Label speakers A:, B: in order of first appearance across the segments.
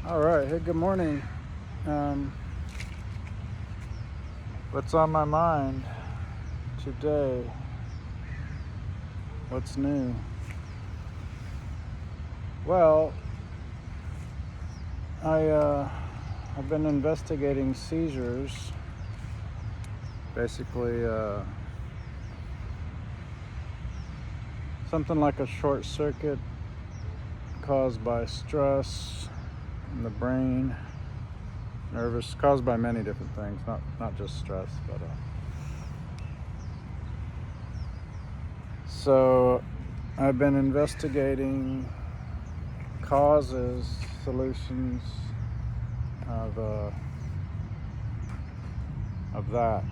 A: All right. Hey, good morning. What's on my mind today? What's new? Well, I've been investigating seizures. Basically, something like a short circuit caused by stress in the brain. Nervous, caused by many different things, not just stress, but so I've been investigating causes, solutions of that.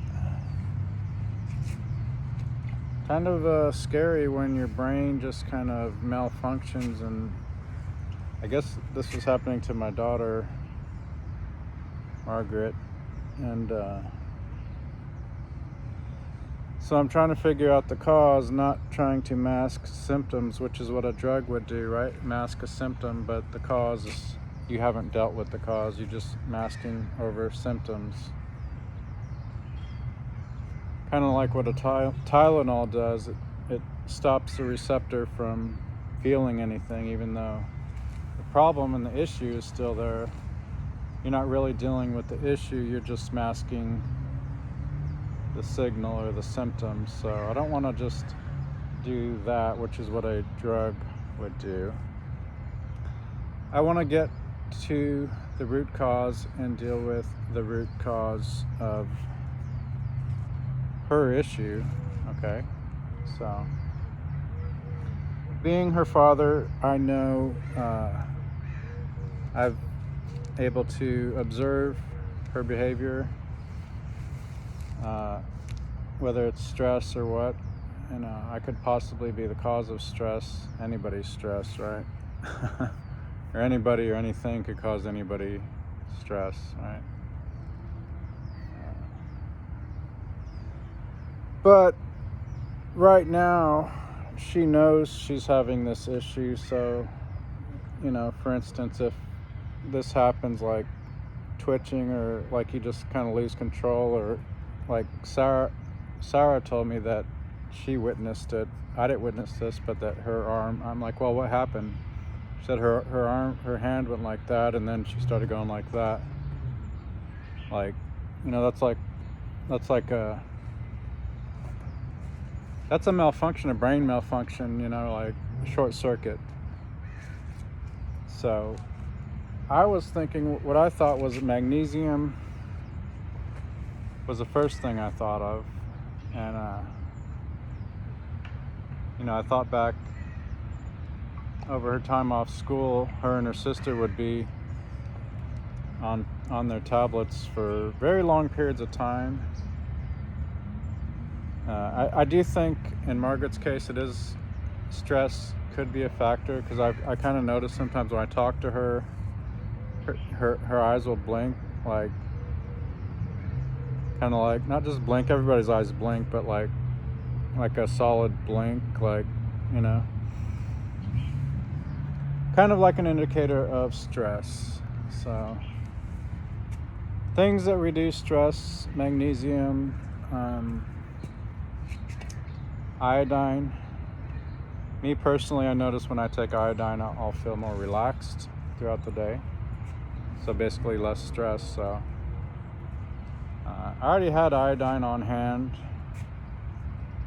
A: Kind of scary when your brain just kind of malfunctions, and I guess this was happening to my daughter Margaret, and so I'm trying to figure out the cause, not trying to mask symptoms, which is what a drug would do, right? Mask a symptom, but the cause is, you haven't dealt with the cause, you're just masking over symptoms. Kind of like what a Tylenol does, it stops the receptor from feeling anything, even though the problem and the issue is still there. You're not really dealing with the issue, you're just masking the signal or the symptoms. So I don't want to just do that, which is what a drug would do. I want to get to the root cause and deal with the root cause of her issue. Okay, so being her father, I know I've able to observe her behavior, whether it's stress or what. I could possibly be the cause of stress, anybody's stress, right? Or anybody or anything could cause anybody stress, right? But right now, she knows she's having this issue, so, for instance, if this happens, like twitching, or like you just kind of lose control, or like Sarah told me that she witnessed it. I didn't witness this, but that her arm, I'm like, well, what happened? She said her hand went like that, and then she started going like that. Like, that's a malfunction, a brain malfunction, like a short circuit. So I was thinking, what I thought was magnesium was the first thing I thought of. And, I thought back over her time off school, her and her sister would be on their tablets for very long periods of time. I do think in Margaret's case, it is stress could be a factor, because I kind of notice sometimes when I talk to her, her eyes will blink, like kind of like, not just blink, everybody's eyes blink, but like a solid blink, like, kind of like an indicator of stress. So things that reduce stress: magnesium, iodine. Me personally, I notice when I take iodine, I'll feel more relaxed throughout the day. So basically less stress. So I already had iodine on hand.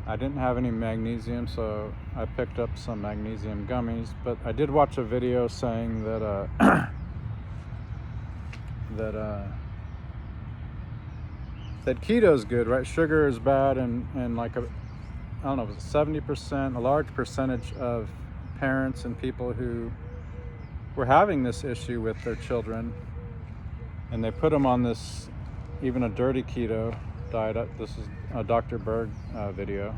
A: I didn't have any magnesium, so I picked up some magnesium gummies. But I did watch a video saying that that keto's good, right? Sugar is bad, and like I don't know, it was 70%, a large percentage of parents and people who were having this issue with their children, and they put them on this, even a dirty keto diet. This is a Dr. Berg video,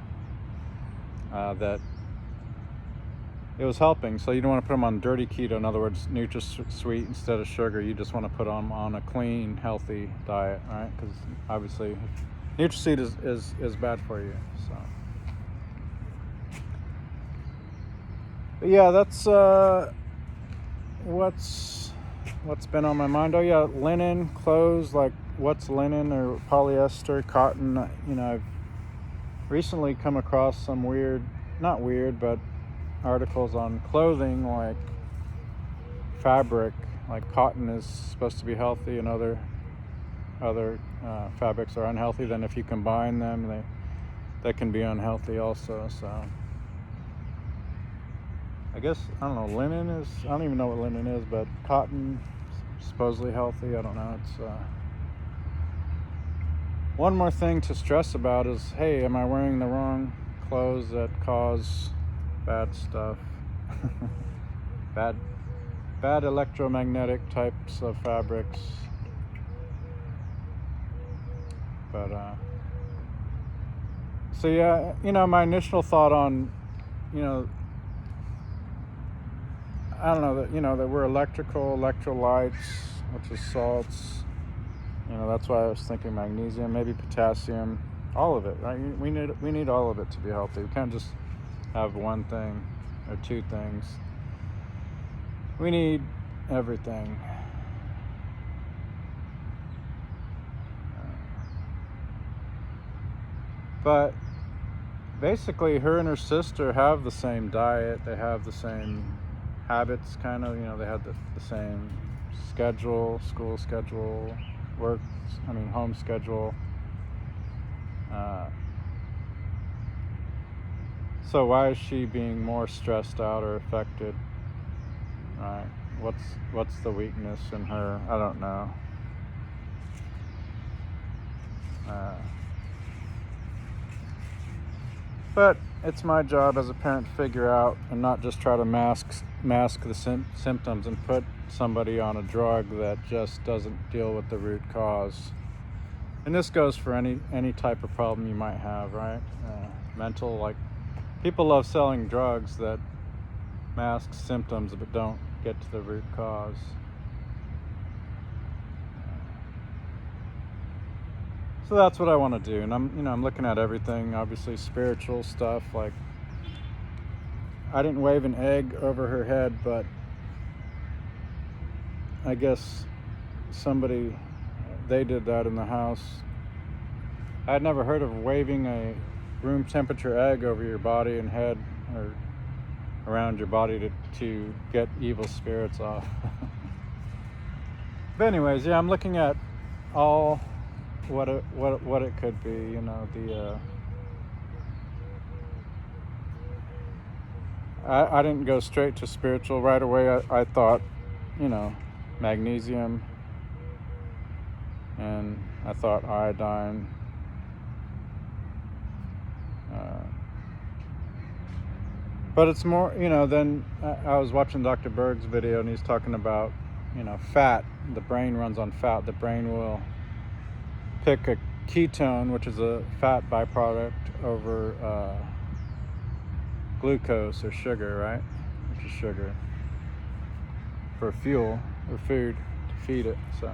A: that it was helping. So you don't want to put them on dirty keto, in other words, NutraSweet instead of sugar. You just want to put them on a clean, healthy diet, right? Because obviously NutraSweet is bad for you. So, but yeah, that's what's what's been on my mind? Oh yeah, linen, clothes, like what's linen or polyester, cotton. You know, I've recently come across some not weird, but articles on clothing, like fabric, like cotton is supposed to be healthy and other fabrics are unhealthy. Then if you combine them, they can be unhealthy also. So I guess, I don't know, I don't even know what linen is, but cotton supposedly healthy. I don't know. It's one more thing to stress about is, hey, am I wearing the wrong clothes that cause bad stuff? bad electromagnetic types of fabrics. But so yeah, my initial thought on, I don't know, that we're electrolytes, which is salts. That's why I was thinking magnesium, maybe potassium, all of it, right? We need all of it to be healthy. We can't just have one thing or two things. We need everything. But basically, her and her sister have the same diet. They have the same habits, kind of. They have the same schedule, school schedule, home schedule. So why is she being more stressed out or affected? Right? What's the weakness in her? I don't know. But it's my job as a parent to figure out and not just try to mask the symptoms and put somebody on a drug that just doesn't deal with the root cause. And this goes for any type of problem you might have, right? Mental, like people love selling drugs that mask symptoms but don't get to the root cause. So that's what I want to do, and I'm looking at everything. Obviously, spiritual stuff. Like, I didn't wave an egg over her head, but I guess they did that in the house. I had never heard of waving a room temperature egg over your body and head, or around your body to get evil spirits off. But anyways, yeah, I'm looking at all what it could be. I didn't go straight to spiritual right away. I thought, magnesium, and I thought iodine. But it's more, then I was watching Dr. Berg's video, and he's talking about, fat. The brain runs on fat. The brain will pick a ketone, which is a fat byproduct, over glucose or sugar, right? Which is sugar, for fuel or food to feed it. So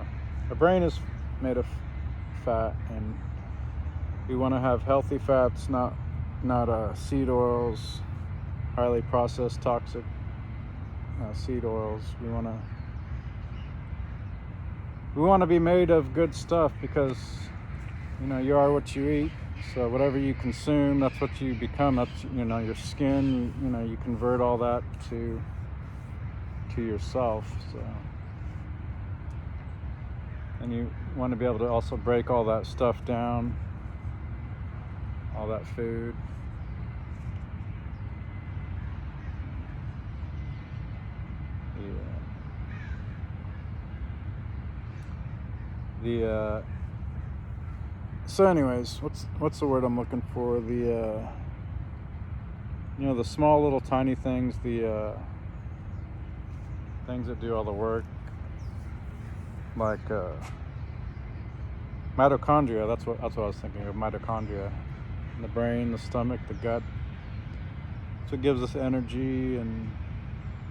A: our brain is made of fat, and we want to have healthy fats, not seed oils, highly processed toxic seed oils. We want to be made of good stuff, because you are what you eat. So whatever you consume, that's what you become. That's your skin. You convert all that to yourself. So, and you want to be able to also break all that stuff down, all that food. So anyways, what's the word I'm looking for? The small little tiny things, the things that do all the work, like mitochondria. That's what I was thinking of. Mitochondria in the brain, the stomach, the gut. So it gives us energy and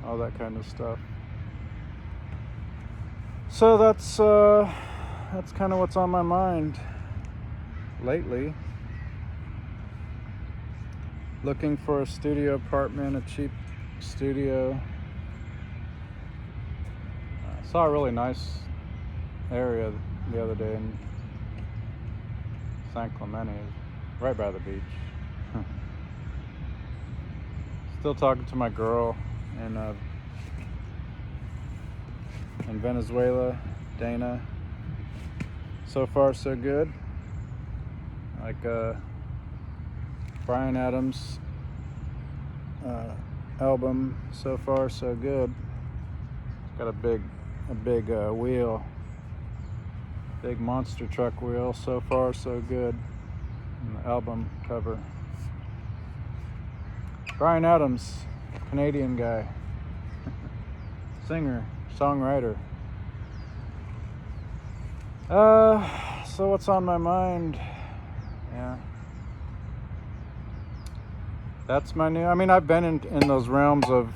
A: all that kind of stuff. So that's kind of what's on my mind lately. Looking for a studio apartment, a cheap studio. saw a really nice area the other day in San Clemente, right by the beach. Still talking to my girl in Venezuela, Dana. So far, so good. Like Bryan Adams' album, So Far, So Good. It's got a big wheel, big monster truck wheel. So Far, So Good. And the album cover. Bryan Adams, Canadian guy, singer, songwriter. So what's on my mind? Yeah, that's my new. I mean, I've been in those realms of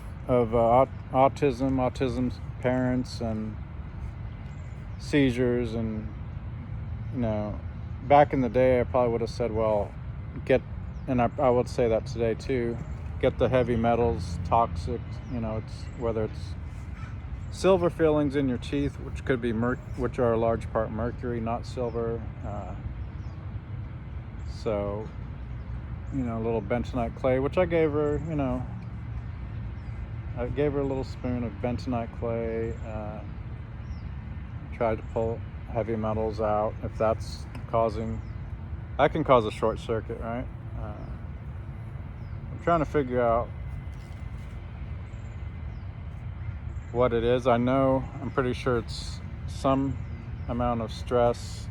A: autism's parents, and seizures, and back in the day, I probably would have said, well, and I would say that today too. Get the heavy metals, toxic. It's whether it's silver fillings in your teeth, which could be which are a large part mercury, not silver. So, a little bentonite clay, which I gave her. I gave her a little spoon of bentonite clay. Tried to pull heavy metals out. If that's that can cause a short circuit, right? I'm trying to figure out what it is. I'm pretty sure it's some amount of stress,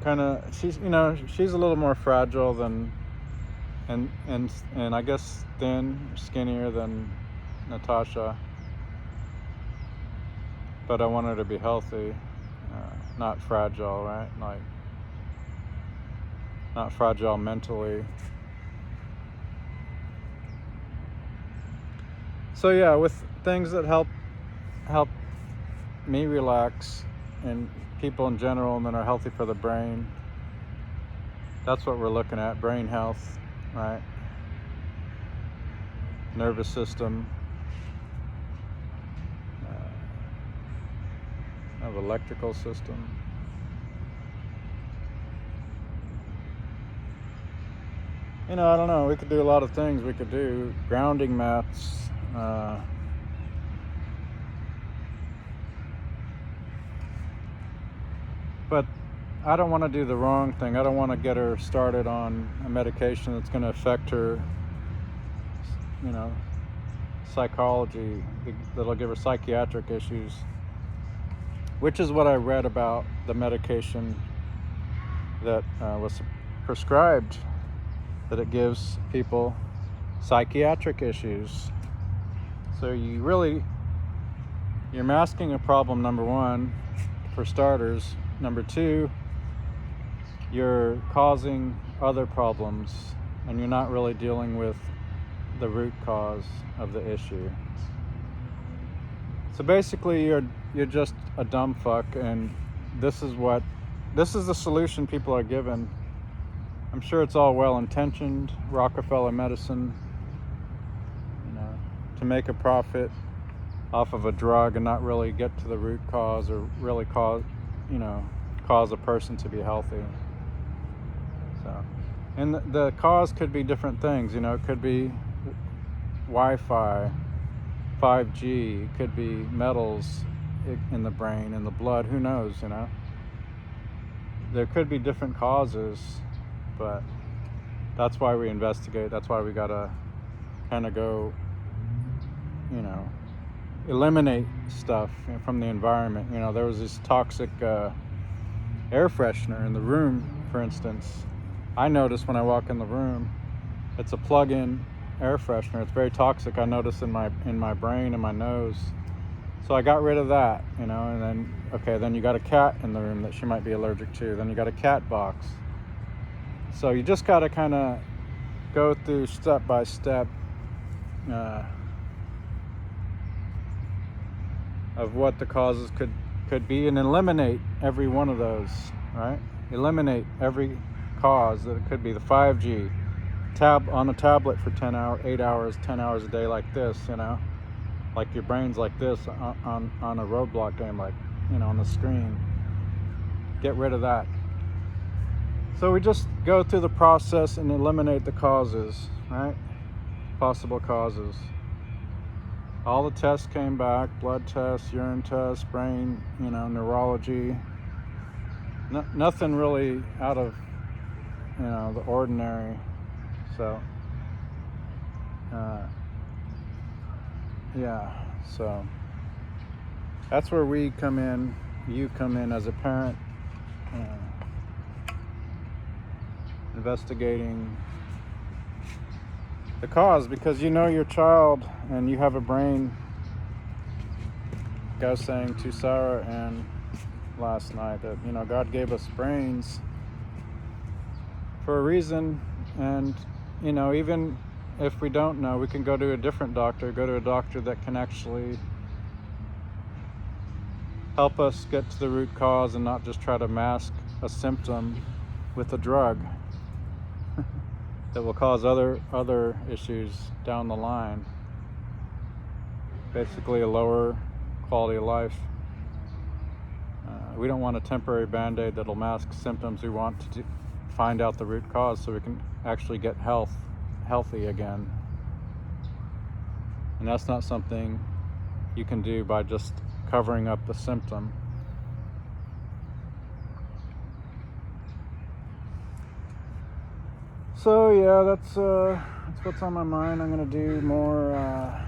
A: kind of. She's a little more fragile than, and I guess skinnier than Natasha, but I want her to be healthy, not fragile, right? Like, not fragile mentally. So yeah, with things that help me relax, and people in general, and then are healthy for the brain. That's what we're looking at, brain health, right? Nervous system, of electrical system. I don't know, we could do a lot of things. We could do grounding mats, but I don't want to do the wrong thing. I don't want to get her started on a medication that's going to affect her, psychology, that'll give her psychiatric issues, which is what I read about the medication that was prescribed, that it gives people psychiatric issues. So you're masking a problem, number one, for starters. Number two, you're causing other problems, and you're not really dealing with the root cause of the issue. So basically, you're just a dumb fuck, and this is the solution people are given. I'm sure it's all well-intentioned, Rockefeller medicine, to make a profit off of a drug and not really get to the root cause, or really cause a person to be healthy. So, and the cause could be different things. It could be Wi-Fi, 5G, it could be metals in the brain, in the blood, who knows, There could be different causes, but that's why we investigate. That's why we gotta kind of go, eliminate stuff from the environment. There was this toxic air freshener in the room, for instance. I noticed when I walk in the room, it's a plug-in air freshener. It's very toxic. I noticed in my brain and my nose. So I got rid of that, and then you got a cat in the room that she might be allergic to. Then you got a cat box. So you just got to kind of go through step by step of what the causes could be, and eliminate every one of those, right? Eliminate every cause. That it could be the 5G on a tablet for 8 hours, 10 hours a day, like this, like your brain's like this on a roadblock game, like, on the screen. Get rid of that. So we just go through the process and eliminate the causes, right? Possible causes. All the tests came back, blood tests, urine tests, brain, neurology. Nothing really out of, the ordinary. So, so that's where we come in, you come in as a parent, investigating the cause, because your child and you have a brain. I was saying to Sarah and last night that God gave us brains for a reason, and even if we don't know, we can go to a different doctor, go to a doctor that can actually help us get to the root cause and not just try to mask a symptom with a drug that will cause other issues down the line. Basically a lower quality of life. We don't want a temporary band-aid that'll mask symptoms. We want to find out the root cause so we can actually get healthy again. And that's not something you can do by just covering up the symptom. So yeah, that's what's on my mind. I'm gonna do more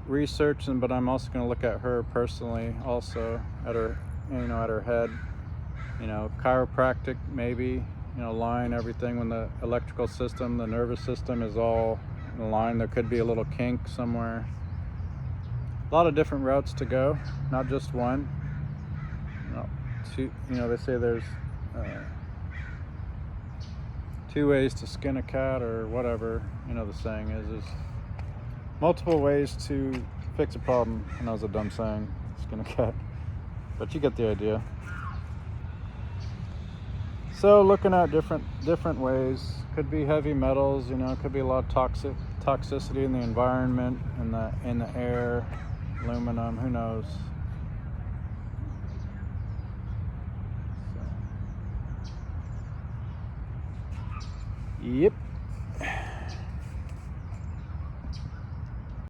A: research, but I'm also going to look at her personally, also at her, at her head, chiropractic maybe, line everything when the electrical system, the nervous system is all in line. There could be a little kink somewhere. A lot of different routes to go, not just one. They say there's 2 ways to skin a cat, or whatever, the saying is multiple ways to fix a problem. I know it's a dumb saying, skin a cat, but you get the idea. So looking at different ways. Could be heavy metals, could be a lot of toxicity in the environment, in the air, aluminum, who knows. So. Yep.